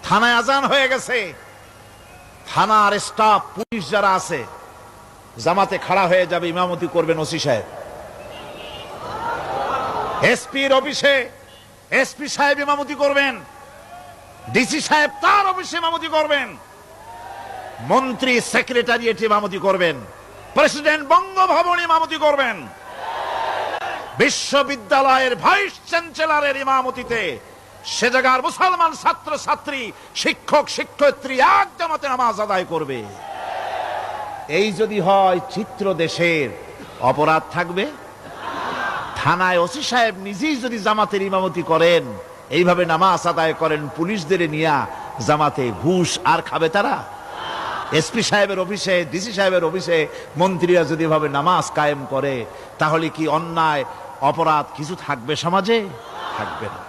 থানায় আজান হয়ে গেছে, থানার স্টাফ পুলিশ যারা আছে জামাতে খাড়া হয়ে যাবে, ইমামতি করবেন ওসি সাহেব। এসপির অফিসে এসপি সাহেব ইমামতি করবেন, ডিসি সাহেব তার অফিসে ইমামতি করবেন, মন্ত্রী সেক্রেটারিয়েট ইমামতি করবেন, প্রেসিডেন্ট বঙ্গভবন ইমামতি করবেন, বিশ্ববিদ্যালয়ের ভাইস চ্যান্সেলরের ইমামতিতে সে জায়গার মুসলমান ছাত্র ছাত্রী, শিক্ষক শিক্ষয়িত্রী এক জামাতে নামাজ আদায় করবে। এই যদি হয় চিত্র দেশের, অপরাধ থাকবে? থানায় ওসি সাহেব নিজেই যদি জামাতের ইমামতি করেন, এইভাবে নামাজ আদায় করেন পুলিশদের নিয়া জামাতে, ঘুষ আর খাবে তারা? এসপি সাহেবের অফিসে, ডিসি সাহেবের অফিসে মন্ত্রীরা যদি এভাবে নামাজ কায়েম করে, তাহলে কি অন্যায় অপরাধ কিছু থাকবে সমাজে? থাকবে না।